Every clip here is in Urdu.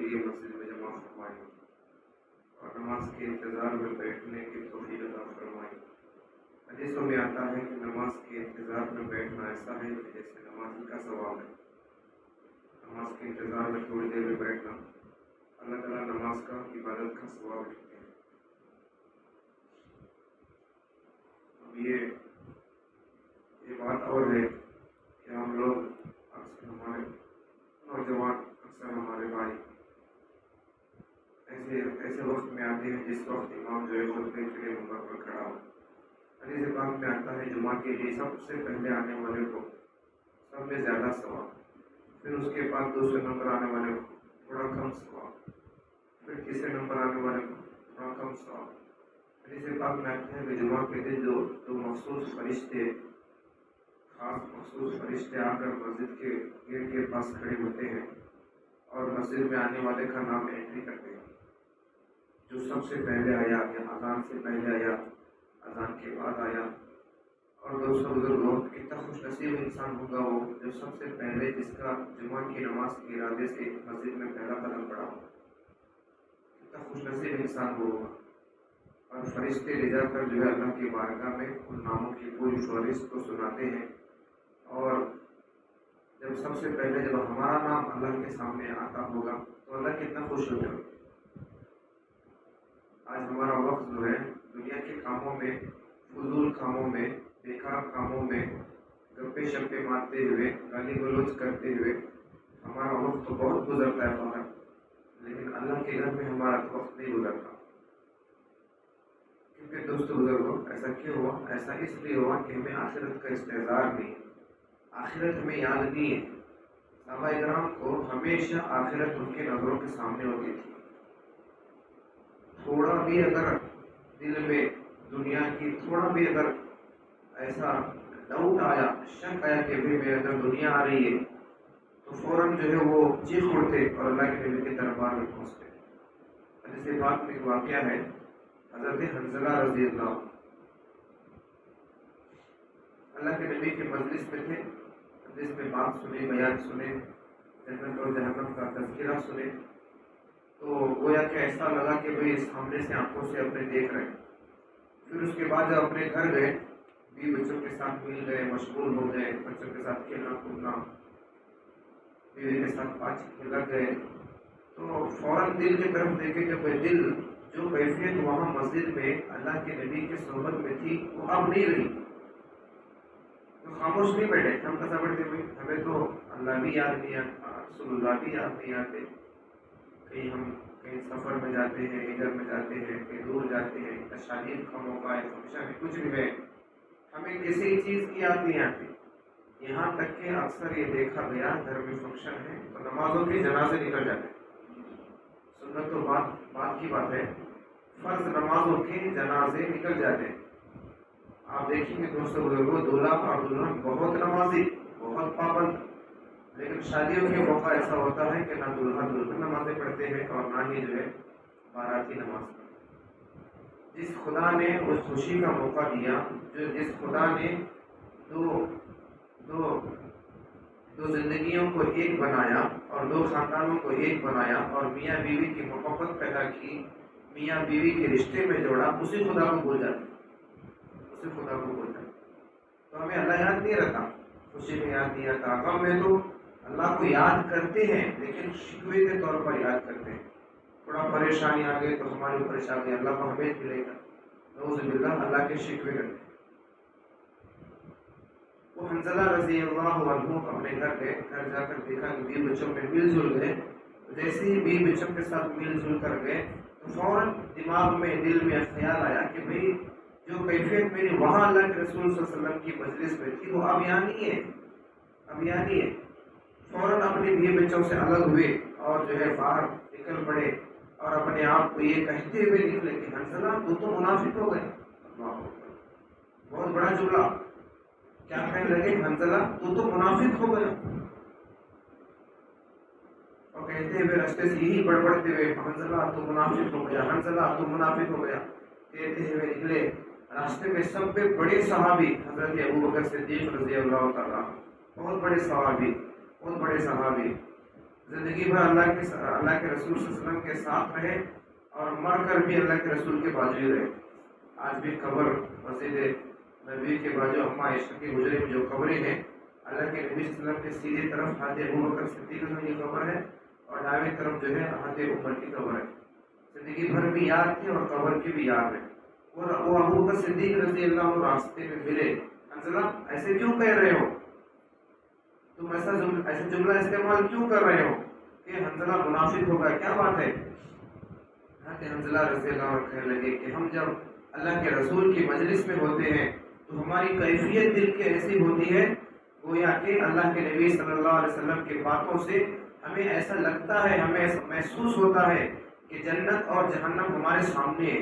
لیے مسجد میں جمع فرمائی اور نماز کے انتظار میں بیٹھنے کی توفیق عطا فرمائی۔ حدیثوں میں آتا ہے کہ نماز کے انتظار میں بیٹھنا ایسا ہے کہ جیسے نمازی کا ثواب ہے۔ نماز کے انتظار میں تھوڑی دیر میں بیٹھنا اللہ تعالیٰ نماز کا عبادت کا ثواب لکھتے ہیں۔ اب یہ بات اور ہے کہ ہم لوگ اکثر ہمارے نوجوان ہمارے بھائی ایسے وقت میں آتے ہیں جس وقت امام جو ہے خطبے کے لیے منبر پر کھڑا ہو۔ حدیث پاک میں آتا ہے جمعہ کے لیے سب سے پہلے آنے والے کو سب میں زیادہ ثواب، پھر اس کے بعد دوسرے نمبر آنے والے کو تھوڑا کم ثواب، پھر تیسرے نمبر آنے والے کو تھوڑا کم ثواب۔ حدیث پاک میں آتا ہے کہ جمعہ کے دن جو مخصوص فرشتے خاص مخصوص فرشتے آ کر مسجد کے گیٹ کے پاس کھڑے ہوتے ہیں اور مسجد میں آنے والے کا نام انٹری کرتے ہیں۔ جو سب سے پہلے آیا یا اذان سے پہلے آیا، اذان کے بعد آیا، اور دوستوں بزرگوں کتنا خوش نصیب انسان ہوگا وہ جو سب سے پہلے جس کا جمعہ کی نماز کے ارادے سے مسجد میں پہلا قدم پڑا ہو، کتنا خوش نصیب انسان ہوگا۔ اور فرشتے لے جا کر جو ہے اللہ کی بارگاہ میں ان ناموں کی پوری فہرست کو سناتے ہیں، اور جب سب سے پہلے جب ہمارا نام اللہ کے سامنے آتا ہوگا تو اللہ کتنا خوش ہوگا۔ آج ہمارا وقت جو ہے دنیا کے کاموں میں، فضول کاموں میں، بیکار کاموں میں گپے شپے مارتے ہوئے، گالی گلوچ کرتے ہوئے ہمارا وقت تو بہت گزرتا ہے باہر، لیکن اللہ کے گھر میں ہمارا وقت نہیں گزرتا۔ کیونکہ دوستو بزرگوں ایسا کیوں ہوا؟ ایسا اس لیے ہوا کہ ہمیں آخرت کا استحضار نہیں، آخرت ہمیں یاد نہیں ہے۔ صحابہ کرام کو ہمیشہ آخرت ان کے نظروں کے سامنے ہوتی تھی۔ تھوڑا بھی اگر دل میں دنیا کی تھوڑا بھی اگر ایسا ڈاؤٹ آیا، شک آیا کہ بھئی میرے اندر دنیا آ رہی ہے، تو فوراً جو ہے وہ چیخ اٹھتے اور اللہ کے نبی کے دربار میں پہنچتے۔ حدیث پاک میں ایک واقعہ ہے، حضرت حنظلہ رضی اللہ کے نبی کے مجلس میں تھے، مجلس میں بات سنے، بیان سنے، جنت اور جہنم کا تذکرہ سنے، تو گویا کہ ایسا لگا کہ بھئی سامنے سے آنکھوں سے اپنے دیکھ رہے ہیں۔ پھر اس کے بعد جب اپنے گھر گئے، بیوی بچوں کے ساتھ مل گئے، مشغول ہو گئے، بچوں کے ساتھ کھیلنا کودنا، بیوی کے ساتھ بات چیت میں لگ گئے، تو فوراً دل کی طرف دیکھے کہ بھئی دل جو کیفیت وہاں مسجد میں اللہ کے نبی کی صحبت میں تھی وہ اب نہیں رہی۔ تو خاموش نہیں بیٹھے، ہم کیسا بڑھتے ہوئے ہمیں تو اللہ بھی یاد نہیں آتا، رسول اللہ بھی یاد نہیں آتے، کہیں سفر میں جاتے ہیں، ادھر میں جاتے ہیں، کہیں دور جاتے ہیں، شادی کا موقع ہے، فنکشن ہے، کچھ بھی ہے، ہمیں کسی چیز کی یاد نہیں آتی۔ یہاں تک کہ اکثر یہ دیکھا گیا گھر میں فنکشن ہے تو نمازوں کے جنازے نکل جاتے ہیں۔ سنت تو بات کی بات ہے، فرض نمازوں کے جنازے نکل جاتے ہیں۔ آپ دیکھیں گے دوستوں بزرگوں، دولہا اور دلہن بہت نمازی، بہت پابند، لیکن شادیوں کے موقع ایسا ہوتا ہے کہ نہ دلہا دلہن نمازیں پڑھتے ہیں اور نہ ہی جو ہے باراتی نماز پڑھتے۔ جس خدا نے اس خوشی کا موقع دیا، جس خدا نے دو زندگیوں کو ایک بنایا اور دو خاندانوں کو ایک بنایا اور میاں بیوی کی محبت پیدا کی، میاں بیوی کے رشتے میں جوڑا، اسی خدا کو بھول جاتے، اسی خدا کو بھول جاتے۔ تو ہمیں اللہ یاد نہیں رہتا، خوشی میں یاد نہیں آتا، غم میں تو اللہ کو یاد کرتے ہیں لیکن شکوے کے طور پر یاد کرتے ہیں۔ تھوڑا پریشانی آ گئی تو ہماری پریشانی اللہ کو ہمیں ملے گا، نعوذ باللہ اللہ کے شکوے کرتے ہیں۔ وہ حنظلہ رضی اللہ عنہ اپنے گھر گئے، گھر جا کر دیکھا کہ بیوی بچوں میں مل جل گئے۔ جیسے ہی بیوی بچوں کے ساتھ مل جل کر گئے تو فوراً دماغ میں دل میں خیال آیا کہ بھئی جو کیفیت میری وہاں اللہ کے رسول صلی اللہ علیہ وسلم کی مجلس میں تھی وہ اب یہاں نہیں ہے، اب یہاں نہیں ہے۔ فوراً اپنی بیوی بچوں سے الگ ہوئے اور جو ہے باہر نکل پڑے اور اپنے آپ کو یہ کہتے ہوئے نکلے کہ حنظلہ تو منافق ہو گئے۔ بہت بڑا جملہ، کیا کہنے لگے؟ حنظلہ تو منافق ہو گیا، اور کہتے ہوئے راستے سے یہی بڑبڑتے ہوئے حنظلہ تو منافق ہو گیا، حنظلہ تو منافق ہو گیا کہتے ہوئے نکلے۔ راستے میں سب سے بڑے صحابی حضرت ابوبکر صدیق رضی اللہ تعالیٰ، بہت بڑے صحابی، بہت بڑے صحابی، زندگی بھر اللہ کے رسول صلی اللہ علیہ وسلم کے ساتھ رہے اور مر کر بھی اللہ کے رسول کے بازو ہی رہے. آج بھی قبر مسجد نبی کے بازو اما عائشہ کے حجرے میں جو قبریں ہیں، اللہ کے نبی صلی اللہ علیہ وسلم کے سیدھی طرف حضرت ابوبکر صدیق رضی اللہ عنہ کی قبر ہے اور دائیں طرف جو ہے حضرت عمر کی قبر ہے. زندگی بھر بھی یاد تھی اور قبر کی بھی یاد ہے. اور وہ ابوبکر صدیق رضی اللہ عنہ راستے میں ملے، حنظلہ ایسے کیوں کہہ رہے ہو، تم ایسا جملہ استعمال کیوں کر رہے ہو کہ حنظلہ منافق ہوگا، کیا بات ہے؟ حنظلہ رضی اللہ عنہ کہنے لگے کہ ہم جب اللہ کے رسول کی مجلس میں ہوتے ہیں تو ہماری کیفیت دل کی ایسی ہوتی ہے گویا کہ اللہ کے نبی صلی اللہ علیہ وسلم کی باتوں سے ہمیں ایسا لگتا ہے، ہمیں ایسا محسوس ہوتا ہے کہ جنت اور جہنم ہمارے سامنے ہے،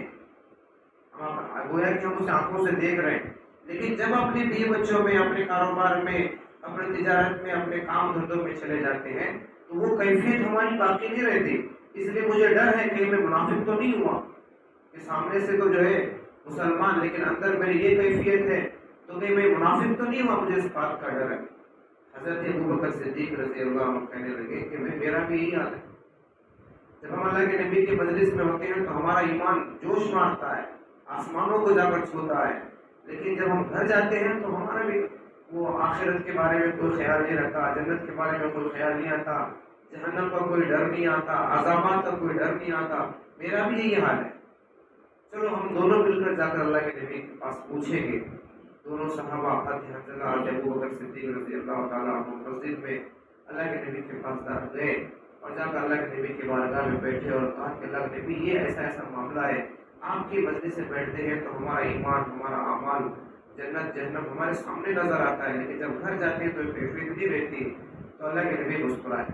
گویا کہ ہم اسے آنکھوں سے دیکھ رہے ہیں. لیکن جب اپنے بیوی بچوں میں، اپنے کاروبار میں، اپنے تجارت میں، اپنے کام دھندوں میں چلے جاتے ہیں تو وہ کیفیت ہماری باقی نہیں رہتی. اس لیے مجھے ڈر ہے کہ میں منافق تو نہیں ہوا، کہ سامنے سے تو جو ہے مسلمان لیکن اندر میری یہ کیفیت ہے تو کہ میں منافق تو نہیں ہوا، مجھے اس بات کا ڈر ہے. حضرت ابوبکر صدیق رضی اللہ عنہ کہنے لگے کہ میرا بھی یہی حال ہے. جب ہم اللہ کے نبی کی مجلس میں ہوتے ہیں تو ہمارا ایمان جوش مارتا ہے، آسمانوں کو جا کر چھوتا ہے. لیکن جب ہم گھر جاتے ہیں تو ہمارا بھی وہ آخرت کے بارے میں کوئی خیال نہیں رہتا، جنت کے بارے میں کوئی خیال نہیں آتا، جہنم کا کوئی ڈر نہیں آتا، عذابات کا کوئی ڈر نہیں آتا. میرا بھی یہی حال ہے. چلو ہم دونوں مل کر جا کر اللہ کے نبی کے پاس پوچھیں گے. دونوں صحابہ حضرت ابوبکر صدیق رضی اللہ تعالیٰ عنہ مسجد میں اللہ کے نبی کے پاس گئے اور جا کر اللہ کے نبی کے بارگاہ میں بیٹھے اور کہا کہ اللہ کے نبی یہ ایسا ایسا معاملہ ہے، آپ کی مجلس سے بیٹھتے ہیں تو ہمارا ایمان، ہمارا اعمال، جنت جہنم ہمارے سامنے نظر آتا ہے، لیکن جب گھر جاتے ہیں تو کیفیت نہیں رہتی. تو اللہ کے نبی مسکرائے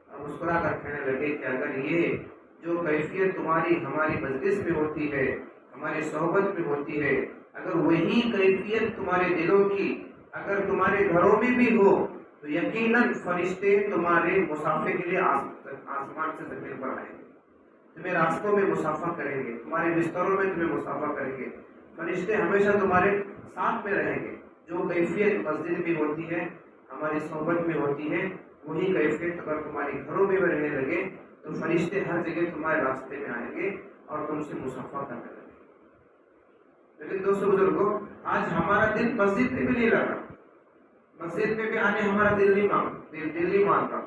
اور مسکرا کر کہنے لگے کہ اگر یہ جو کیفیت تمہاری ہماری مجلس میں ہوتی ہے، ہماری صحبت میں ہوتی ہے، اگر وہی کیفیت تمہارے دلوں کی اگر تمہارے گھروں میں بھی ہو تو یقیناً فرشتے تمہارے مسافے کے لیے آسمان سے زمین پر آئیں گے، تمہیں راستوں میں مسافہ کریں گے، تمہارے بستروں میں تمہیں مسافہ کریں گے. فرشتے ہمیشہ تمہارے ساتھ میں رہیں گے. جو کیفیت مسجد میں ہوتی ہے، ہماری صحبت میں ہوتی ہے، وہی کیفیت اگر تمہارے گھروں میں بھی رہنے لگے تو فرشتے ہر جگہ تمہارے راستے میں آئیں گے اور تم سے مسافہ کرنے لگیں گے. لیکن دوستو بزرگوں، آج ہمارا دل مسجد میں بھی نہیں لگ رہا، مسجد میں بھی آنے ہمارا دل نہیں مانتا.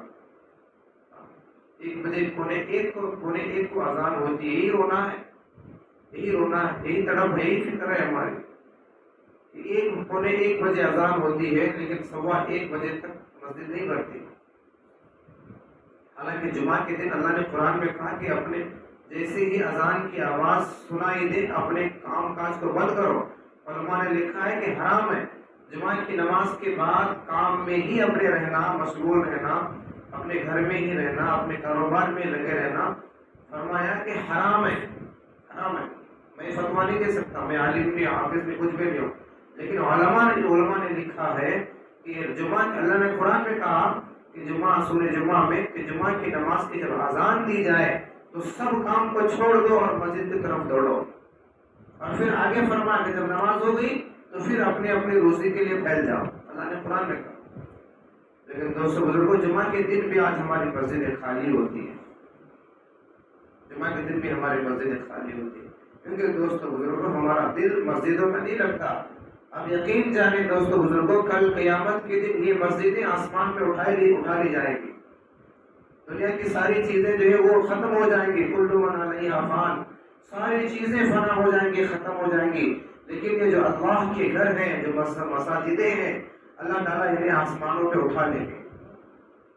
1 بجے پونے ایک کو اذان ہوتی ہے، یہی رونا ہے، یہی تڑپ ہے، یہی فکر ہے ہماری. 1 بجے اذان ہوتی ہے لیکن 1:15 بجے تک مسجد نہیں بھرتی. حالانکہ جمعہ کے دن اللہ نے قرآن میں کہا کہ اپنے جیسے ہی اذان کی آواز سنائی دے اپنے کام کاج کو بند کرو. علماء نے لکھا ہے کہ حرام ہے جمعہ کی نماز کے بعد کام میں ہی اپنے رہنا، مشغول رہنا، اپنے گھر میں ہی رہنا، اپنے کاروبار میں لگے رہنا. فرمایا کہ حرام ہے. میں فتویٰ نہیں دے سکتا، میں عالم نہیں، حافظ میں کچھ بھی نہیں ہوں، لیکن علماء نے لکھا ہے کہ جمعہ اللہ نے قرآن میں کہا کہ سورہ جمعہ میں کہ جمعہ کی نماز کی جب اذان دی جائے تو سب کام کو چھوڑ دو اور مسجد کی طرف دوڑو. اور پھر آگے فرمایا کہ جب نماز ہو گئی تو پھر اپنے روزی کے لیے پھیل جاؤ. اللہ نے قرآن میں کہا. لیکن دوستو بزرگوں، جمعہ کے دن بھی آج ہماری مسجدیں خالی ہوتی ہیں. جمعہ کے دن بھی ہماری مسجدیں خالی ہوتی ہیں کیونکہ دوستو بزرگوں ہمارا دل مسجدوں میں نہیں لگتا. اب یقین جانے دوستو بزرگوں، کل قیامت کے دن یہ مسجدیں آسمان پہ اٹھا لی جائیں گی. دنیا کی ساری چیزیں جو ہے وہ ختم ہو جائیں گی. کل من علیہا فان، ساری چیزیں فنا ہو جائیں گی، ختم ہو جائیں گی. لیکن یہ جو اللہ کے گھر ہیں، جو مساجدیں ہیں، اللہ تعالیٰ انہیں آسمانوں پہ اٹھا لیں گے.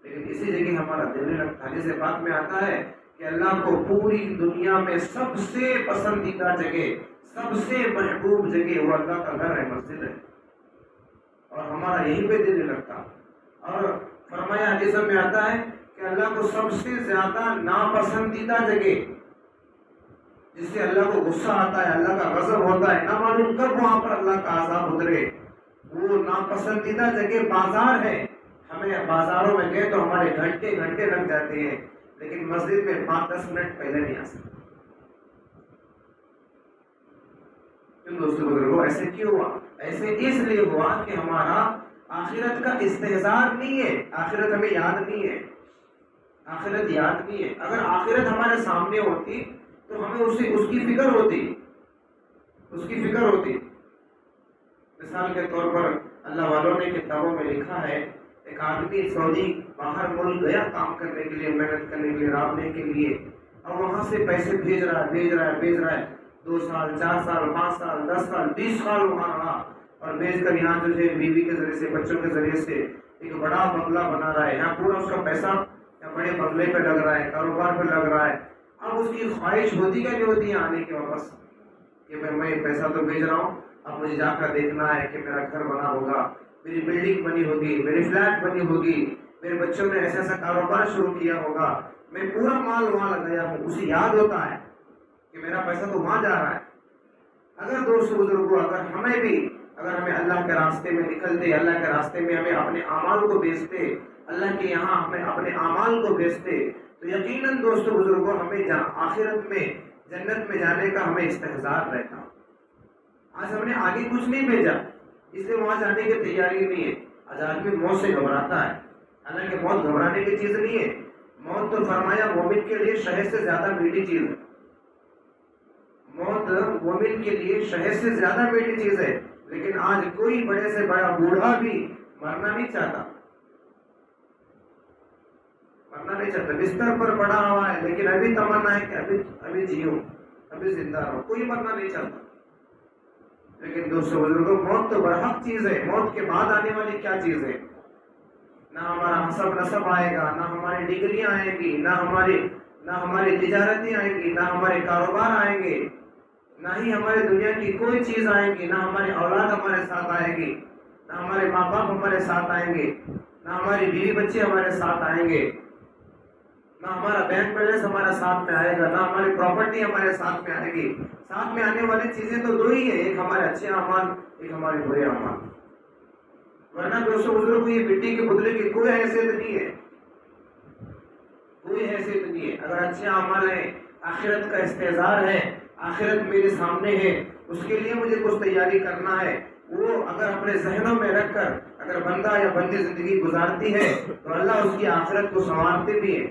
لیکن اسی جگہ ہمارا دل نہیں لگتا. حدیث بات میں آتا ہے کہ اللہ کو پوری دنیا میں سب سے پسندیدہ جگہ، سب سے محبوب جگہ وہ اللہ کا گھر ہے، مسجد ہے، اور ہمارا یہیں پہ دل نہیں لگتا. اور فرمایا حدیث میں آتا ہے کہ اللہ کو سب سے زیادہ ناپسندیدہ جگہ جس سے اللہ کو غصہ آتا ہے، اللہ کا غضب ہوتا ہے، نہ معلوم کب وہاں پر اللہ کا عذاب اترے، وہ ناپسندیدہ جگہ بازار ہے. ہمیں بازاروں میں گئے تو ہمارے گھنٹے لگ جاتے ہیں، لیکن مسجد میں 5-10 منٹ پہلے نہیں آ سکتے. دوستو بزرگوں، ایسے کیوں ہوا؟ ایسے اس لیے ہوا کہ ہمارا آخرت کا استحضار نہیں ہے، آخرت ہمیں یاد نہیں ہے. آخرت یاد نہیں ہے. اگر آخرت ہمارے سامنے ہوتی تو ہمیں اس کی فکر ہوتی، اس کی فکر ہوتی. مثال کے طور پر اللہ والوں نے کتابوں میں لکھا ہے، ایک آدمی سعودی باہر ملک گیا کام کرنے کے لیے، محنت کرنے کے لیے، رابطے کے لیے، اور وہاں سے پیسے بھیج رہا ہے 2 سال 4 سال 5 سال 10 سال 20 سال وہاں رہا، اور بھیج کر یہاں جو ہے بیوی کے ذریعے سے، بچوں کے ذریعے سے ایک بڑا بنگلہ بنا رہا ہے. یہاں پورا اس کا پیسہ بڑے بنگلے پہ لگ رہا ہے، کاروبار پہ لگ رہا ہے. اب اس کی خواہش ہوتی کیا نہیں ہوتی ہے آنے کے واپس، کہ میں پیسہ تو بھیج رہا ہوں، اب مجھے جا کر دیکھنا ہے کہ میرا گھر بنا ہوگا، میری بلڈنگ بنی ہوگی، میری فلیٹ بنی ہوگی، میرے بچوں نے ایسا کاروبار شروع کیا ہوگا، میں پورا مال وہاں لگایا ہوں. اسے یاد ہوتا ہے کہ میرا پیسہ تو وہاں جا رہا ہے. اگر دوست بزرگوں، اگر ہمیں اللہ کے راستے میں نکلتے، اللہ کے راستے میں ہمیں اپنے اعمال کو بیچتے، اللہ کے یہاں ہمیں اپنے اعمال کو بیچتے، تو یقیناً دوست بزرگوں ہمیں آخرت میں جنت میں جانے کا ہمیں استحضار رہتا. آج ہم نے آگے کچھ نہیں بھیجا، اس لیے وہاں جانے کی تیاری نہیں ہے. آج آدمی موت سے گھبراتا ہے، حالانکہ موت گھبرانے کی چیز نہیں ہے. موت تو فرمایا مومن کے لیے شہد سے زیادہ میٹھی چیز ہے. موت مومن کے لیے شہد سے زیادہ میٹھی چیز ہے. لیکن آج کوئی بڑے سے بڑا بوڑھا بھی مرنا نہیں چاہتا، بستر پر پڑا ہوا ہے، لیکن ابھی تمنا ہے کہ ابھی جیوں، ابھی زندہ رہو. کوئی مرنا نہیں چاہتا. لیکن دوستوں بزرگوں، موت تو برحق چیز ہے. موت کے بعد آنے والی کیا چیز ہے؟ نہ ہمارا حسب نسب آئے گا، نہ ہماری ڈگریاں آئیں گی، نہ ہماری تجارتیں آئیں گی، نہ ہمارے کاروبار آئیں گے، نہ ہی ہمارے دنیا کی کوئی چیز آئیں گی، نہ ہماری اولاد ہمارے ساتھ آئے گی، نہ ہمارے ماں باپ ہمارے ساتھ آئیں گے، نہ ہماری بیوی بچے ہمارے ساتھ آئیں گے، نہ ہمارا بینک بیلنس ہمارے ساتھ میں آئے گا، نہ ہماری پراپرٹی ہمارے ساتھ میں آئے گی. ساتھ میں آنے والی چیزیں تو 2 ہی ہیں، ایک ہمارے اچھے اعمال، ایک ہمارے برے اعمال. ورنہ دوستوں بزرگوں، یہ مٹی کے بدلے کی کوئی حیثیت نہیں ہے، کوئی حیثیت نہیں ہے. اگر اچھے اعمال ہیں، آخرت کا استحضار ہے، آخرت میرے سامنے ہے، اس کے لیے مجھے کچھ تیاری کرنا ہے، وہ اگر اپنے ذہنوں میں رکھ کر اگر بندہ یا بندی زندگی گزارتی ہے تو اللہ اس کی آخرت کو سنوارتے بھی ہے.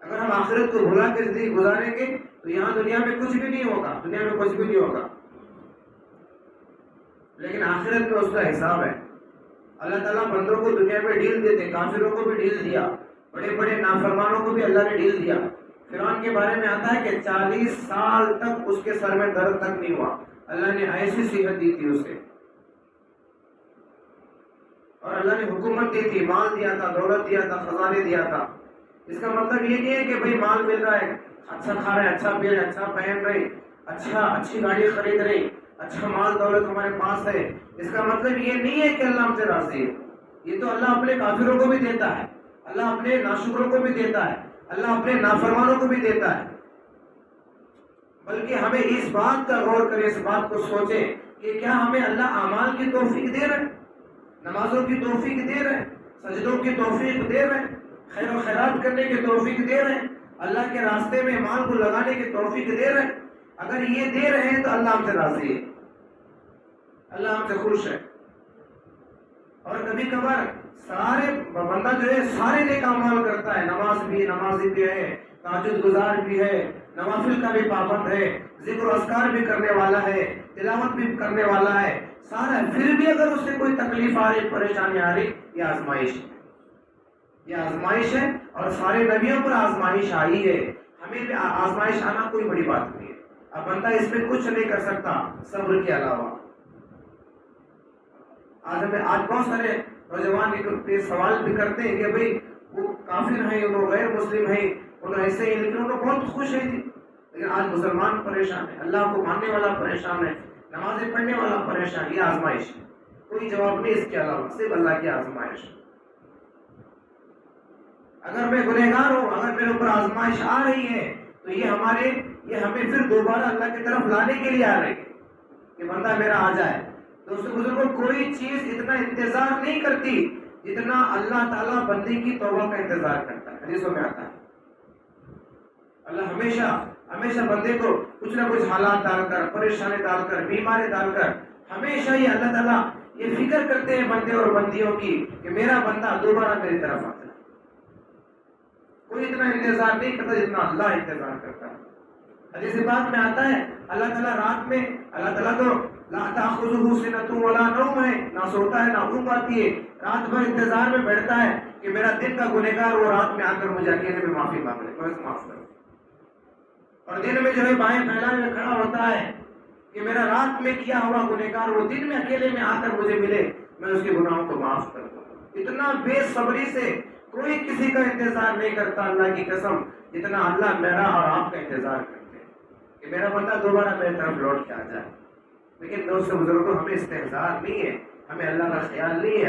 اگر ہم آخرت کو بھلا کے زندگی گزاریں گے تو یہاں دنیا میں کچھ بھی نہیں ہوگا، دنیا میں کچھ بھی نہیں ہوگا. لیکن آخرت میں اس کا حساب ہے. اللہ تعالیٰ بندوں کو دنیا میں ڈھیل دیتے، کافروں کو بھی ڈھیل دیا، بڑے بڑے نافرمانوں کو بھی اللہ نے ڈھیل دیا. فرعون کے بارے میں آتا ہے کہ 40 سال تک اس کے سر میں درد تک نہیں ہوا. اللہ نے ایسی صحت دی تھی اسے، اور اللہ نے حکومت دی تھی، مال دیا تھا، دولت دیا تھا، خزانے دیا تھا. اس کا مطلب یہ نہیں ہے کہ بھئی مال مل رہا ہے، اچھا کھا رہے، اچھا پی رہے، اچھا پہن رہے، اچھی گاڑی خرید رہے، اچھا مال دولت ہمارے پاس ہے. اس کا مطلب یہ نہیں ہے کہ اللہ ہم سے راضی ہے. یہ تو اللہ اپنے کافروں کو بھی دیتا ہے، اللہ اپنے ناشکروں کو بھی دیتا ہے، اللہ اپنے نافرمانوں کو بھی دیتا ہے. بلکہ ہمیں اس بات کا غور کریں، اس بات کو سوچیں کہ کیا ہمیں اللہ اعمال کی توفیق دے رہے ہیں، نمازوں کی توفیق دے رہے ہیں، سجدوں کی توفیق دے رہے ہیں، خیر و خیرات کرنے کی توفیق دے رہے ہیں، اللہ کے راستے میں مال کو لگانے کی توفیق دے رہے ہیں. اگر یہ دے رہے ہیں تو اللہ ہم سے راضی ہے، اللہ ہم سے خوش ہے. اور کبھی کبھار بندہ جو ہے سارے نیک اعمال کرتا ہے، نمازی بھی ہے، تہجد گزار بھی ہے، نوافل کا بھی پابند ہے، ذکر و اذکار بھی کرنے والا ہے، تلاوت بھی کرنے والا ہے، سارا. پھر بھی اگر اس سے کوئی تکلیف آ رہی، پریشانی آ رہی، یہ آزمائش ہے، یہ آزمائش ہے. اور سارے نبیوں پر آزمائش آئی ہے، ہمیں بھی آزمائش آنا کوئی بڑی بات نہیں ہے. اب بندہ اس میں کچھ نہیں کر سکتا صبر کے علاوہ. آج بہت سارے نوجوان سوال بھی کرتے ہیں کہ بھئی وہ کافر ہیں، انہوں غیر مسلم ہیں، انہوں ایسے ہیں، لیکن انہوں بہت خوش ہیں جی. لیکن آج مسلمان پریشان ہے، اللہ کو ماننے والا پریشان ہے، نمازیں پڑھنے والا پریشان. یہ آزمائش ہے، کوئی جواب نہیں اس کے علاوہ، صرف اللہ کی آزمائش. اگر میں گنہگار ہوں، اگر میرے اوپر آزمائش آ رہی ہے تو یہ ہمیں پھر دوبارہ اللہ کی طرف لانے کے لیے آ رہی ہے کہ بندہ میرا آ جائے. دوستو بزرگوں، کوئی چیز اتنا انتظار نہیں کرتی جتنا اللہ تعالیٰ بندے کی توبہ کا انتظار کرتا ہے. حدیثوں میں آتا ہے اللہ ہمیشہ بندے کو کچھ نہ کچھ حالات ڈال کر، پریشانی ڈال کر، بیماری ڈال کر، ہمیشہ یہ اللہ تعالیٰ یہ فکر کرتے ہیں بندے اور بندیوں کی کہ میرا بندہ دوبارہ میری طرف آتا ہے. کوئی اتنا انتظار نہیں کرتا جتنا اللہ انتظار کرتا ہے. حدیث پاک میں آتا ہے اللہ تعالیٰ رات میں، اللہ تعالیٰ تو لا تأخذہ سنۃ ولا نوم ہے، نہ سوتا ہے نہ اونگ آتی ہے، رات بھر انتظار میں بیٹھتا ہے کہ میرا دن کا گنہگار وہ رات میں آ کر مجھے اکیلے میں معافی مانگ لے، بس معاف کر. اور دن میں جو ہے بائیں پھیلائے ہوئے کھڑا ہوتا ہے کہ میرا رات میں کیا ہوا گنہگار وہ دن میں اکیلے میں آ کر مجھے ملے، میں اس کے گناہوں کو معاف کر دوں. اتنا بے صبری سے کوئی کسی کا انتظار نہیں کرتا اللہ کی قسم جتنا اللہ میرا اور آپ کا انتظار کرتے ہیں کہ میرا بندہ دوبارہ میری طرف لوٹ کے آ جائے. لیکن دوست بزرگوں ہمیں استحضار نہیں ہے، ہمیں اللہ کا خیال نہیں ہے،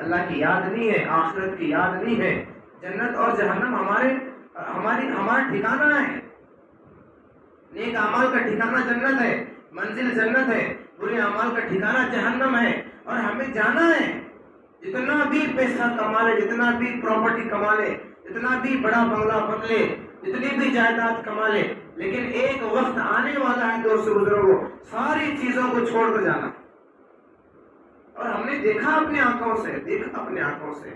اللہ کی یاد نہیں ہے، آخرت کی یاد نہیں ہے. جنت اور جہنم ہمارا ٹھکانہ ہے. نیک اعمال کا ٹھکانہ جنت ہے، منزل جنت ہے، برے اعمال کا ٹھکانہ جہنم ہے. اور ہمیں جانا ہے. جتنا بھی پیسہ کما لے، جتنا بھی پراپرٹی کما لے، جتنا بھی بڑا بنگلہ بن لے، جتنی بھی جائیداد کما لے، لیکن ایک وقت آنے والا ہے دوست بزرگوں ساری چیزوں کو چھوڑ کر جانا. اور ہم نے دیکھا اپنے آنکھوں سے،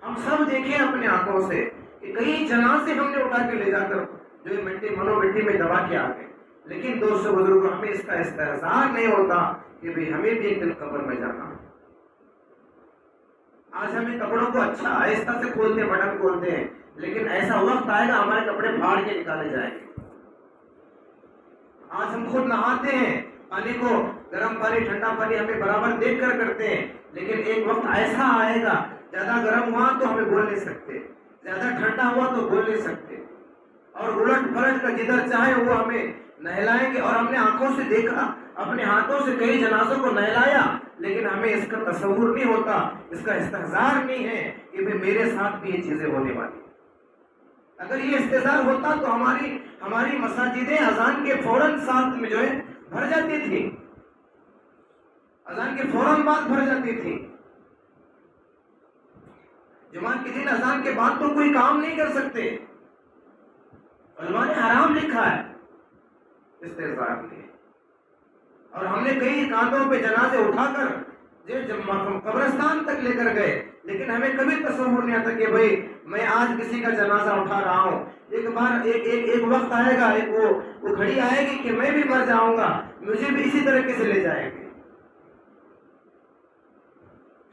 ہم سب دیکھیں اپنے آنکھوں سے کہ کئی جنازے ہم نے اٹھا کے لے جا کر جو مٹی میں دبا کے آ گئے. لیکن دوست بزرگوں ہمیں اس کا استحضار نہیں ہوتا کہ بھئی ہمیں بھی ایک دن قبر میں جانا. آج ہمیں کپڑوں کو اچھا آہستہ سے کھولتے، بٹن کھولتے ہیں، لیکن ایسا وقت آئے گا ہمارے کپڑے پھاڑ کے نکالے جائیں گے. آج ہم خود نہاتے ہیں، پانی کو گرم پانی ٹھنڈا پانی ہمیں برابر دیکھ کر کرتے ہیں، لیکن ایک وقت ایسا آئے گا زیادہ گرم ہوا تو ہمیں بول نہیں سکتے، زیادہ ٹھنڈا ہوا تو بول نہیں سکتے، اور الٹ پلٹ کر جدھر چاہے وہ ہمیں نہلائیں گے. اور ہم نے آنکھوں سے دیکھا، اپنے ہاتھوں سے کئی جنازوں کو نہلایا، لیکن ہمیں اس کا تصور نہیں ہوتا، اس کا استحضار نہیں ہے کہ میرے ساتھ بھی یہ چیزیں ہونے والی. اگر یہ استحضار ہوتا تو ہماری مساجدیں اذان کے فوراً ساتھ میں جو ہے بھر جاتی تھی، اذان کے فوراً بعد بھر جاتی تھی. جمعہ کے دن اذان کے بعد تو کوئی کام نہیں کر سکتے. علماء نے حرام لکھا ہے استحضار کے. اور ہم نے کئی کاندھوں پہ جنازے اٹھا کر قبرستان تک لے کر گئے، لیکن ہمیں کبھی تصور نہیں آتا کہ بھئی میں آج کسی کا جنازہ اٹھا رہا ہوں. ایک وقت آئے گا، وہ گھڑی آئے گی کہ میں بھی مر جاؤں گا، مجھے بھی اسی طریقے سے لے جائیں گے.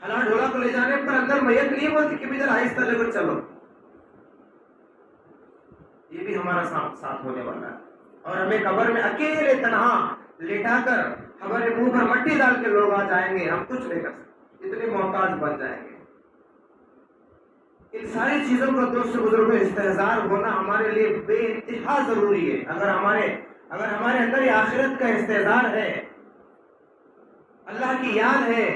ہلا ڈھولا کو لے جانے پر اندر میت نہیں بولتی کہ ادھر آہستہ لے کر چلو. یہ بھی ہمارا ساتھ ہونے والا ہے. اور ہمیں قبر میں اکیلے تنہا لٹا کر ہمارے منہ پر مٹی ڈال کے لوگ آ جائیں گے، ہم کچھ نہیں کر سکتے، اتنے محتاج بن جائیں گے. ان ساری چیزوں کا دوست بزرگوں استحضار ہونا ہمارے لیے بے انتہا ضروری ہے. اگر ہمارے اندر یہ آخرت کا استحضار ہے، اللہ کی یاد ہے،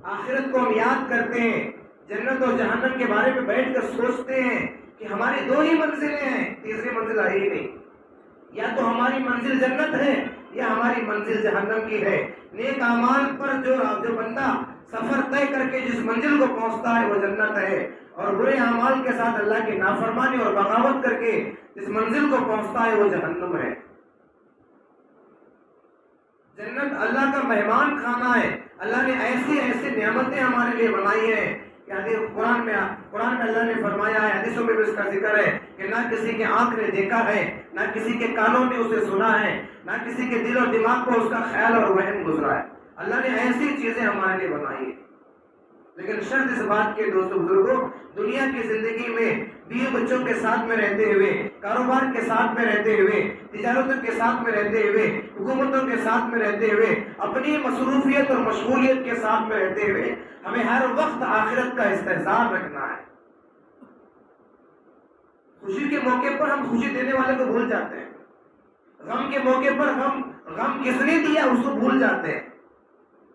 آخرت کو ہم یاد کرتے ہیں، جنت اور جہنم کے بارے میں بیٹھ کر سوچتے ہیں کہ ہماری دو ہی منزلیں ہیں، تیسری منزل آئی ہی نہیں. یا تو ہماری منزل جنت ہے یا ہماری منزل جہنم کی ہے. نیک اعمال پر جو بندہ سفر طے کر کے جس منزل کو پہنچتا ہے وہ جنت ہے، اور برے اعمال کے ساتھ اللہ کی نافرمانی اور بغاوت کر کے جس منزل کو پہنچتا ہے وہ جہنم ہے. جنت اللہ کا مہمان خانہ ہے. اللہ نے ایسی نعمتیں ہمارے لیے بنائی ہیں کہ قرآن میں اللہ نے فرمایا ہے، حدیثوں میں بھی اس کا ذکر ہے کہ نہ کسی کے آنکھ نے دیکھا ہے، نہ کسی کے کانوں نے اسے سنا ہے، نہ کسی کے دل اور دماغ کو اس کا خیال اور وہم گزرا ہے. اللہ نے ایسی چیزیں ہمارے لیے بنائی ہیں. لیکن شرط اس بات کے دوستو بزرگوں، دنیا کی زندگی میں بیوی بچوں کے ساتھ میں رہتے ہوئے، کاروبار کے ساتھ میں رہتے ہوئے، تجارتوں کے ساتھ میں رہتے ہوئے، حکومتوں کے ساتھ میں رہتے ہوئے، اپنی مصروفیت اور مشغولیت کے ساتھ میں رہتے ہوئے ہمیں ہر وقت آخرت کا استحضار رکھنا ہے. خوشی کے موقع پر ہم خوشی دینے والے کو بھول جاتے ہیں، غم کے موقع پر ہم غم کس نے دیا اس کو بھول جاتے ہیں،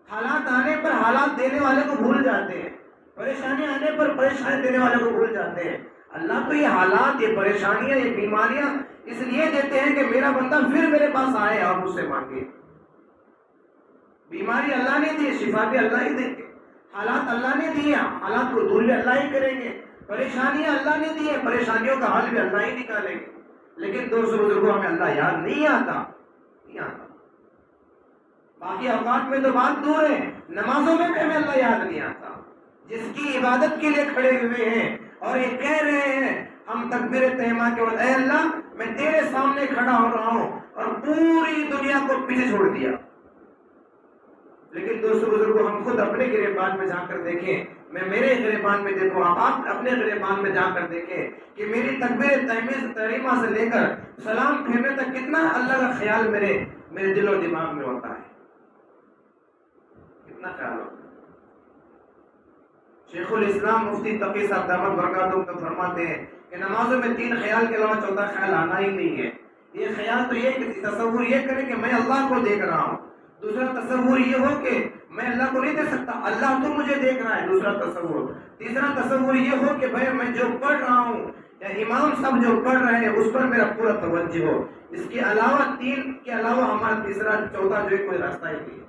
حالات آنے پر حالات دینے والے کو بھول جاتے ہیں، پریشانی آنے پر پریشانی دینے والے کو بھول جاتے ہیں. اللہ تو یہ حالات، یہ پریشانیاں، یہ بیماریاں اس لیے دیتے ہیں کہ میرا بندہ پھر میرے پاس آئے اور مجھ سے مانگے. بیماری اللہ نے دی، شفا بھی اللہ ہی دیں گے. حالات اللہ نے دیا، حالات کو دور بھی اللہ ہی کریں گے. پریشانیاں اللہ نے دی ہے، پریشانیوں کا حل بھی اللہ ہی نکالیں گے. لیکن دوستوں بزرگوں ہمیں اللہ یاد نہیں آتا. باقی اوقات میں تو بات دور ہے، نمازوں میں بھی ہمیں اللہ یاد نہیں آتا. جس کی عبادت کے لیے کھڑے ہوئے ہیں اور یہ کہہ رہے ہیں ہم تکبیر تحریمہ کے بعد اے اللہ میں تیرے سامنے کھڑا ہو رہا ہوں اور پوری دنیا کو پیچھے چھوڑ دیا. لیکن دوستو بزرگوں ہم خود اپنے گریبان میں جا کر دیکھیں, میں میرے گریبان میں دیکھوں, آپ اپنے گریبان میں جا کر دیکھیں کہ میری تکبیر تحریمہ سے لے کر سلام پھیرنے تک کتنا اللہ کا خیال میرے دل و دماغ میں ہوتا ہے, کتنا خیال ہوتا ہے. شیخ الاسلام مفتی تقی صاحب دامت برکاتہم تو فرماتے ہیں کہ نمازوں میں 3 خیال کے علاوہ چوتھا خیال آنا ہی نہیں ہے. یہ خیال تو یہ کہ تصور یہ کرے کہ میں اللہ کو دیکھ رہا ہوں. دوسرا تصور یہ ہو کہ میں اللہ کو نہیں دیکھ سکتا, اللہ تو مجھے دیکھ رہا ہے, دوسرا تصور. تیسرا تصور یہ ہو کہ بھائی میں جو پڑھ رہا ہوں یا امام صاحب جو پڑھ رہے ہیں اس پر میرا پورا توجہ ہو. اس کے علاوہ 3 کے علاوہ ہمارا تیسرا چوتھا جو ہے کوئی راستہ ہی نہیں.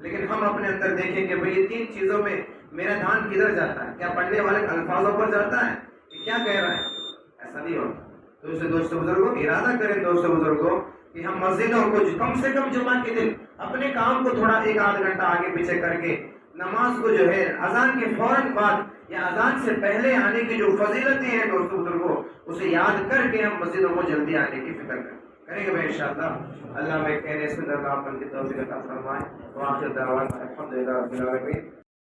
لیکن ہم اپنے اندر دیکھیں کہ بھئی یہ 3 چیزوں میں میرا دھیان کدھر جاتا ہے؟ کیا پڑھنے والے الفاظوں پر جاتا ہے کہ کیا کہہ رہا ہے؟ ایسا نہیں ہوتا. تو اسے دوستو بزرگوں ارادہ کریں دوستو بزرگوں کہ ہم مسجدوں کو کم سے کم جمعہ کے دن اپنے کام کو تھوڑا 1-8 گھنٹہ آگے پیچھے کر کے نماز کو جو ہے اذان کے فوراً بعد یا اذان سے پہلے آنے کی جو فضیلتیں ہیں دوستو بزرگوں اسے یاد کر کے ہم مسجدوں کو جلدی آنے کی فکر کریں گے بھائی انشاءاللہ. اللہ میں کہنے سے اللہ اپن کی توفیق عطا فرمائے. وآخر دعوانا الحمدللہ رب العالمین.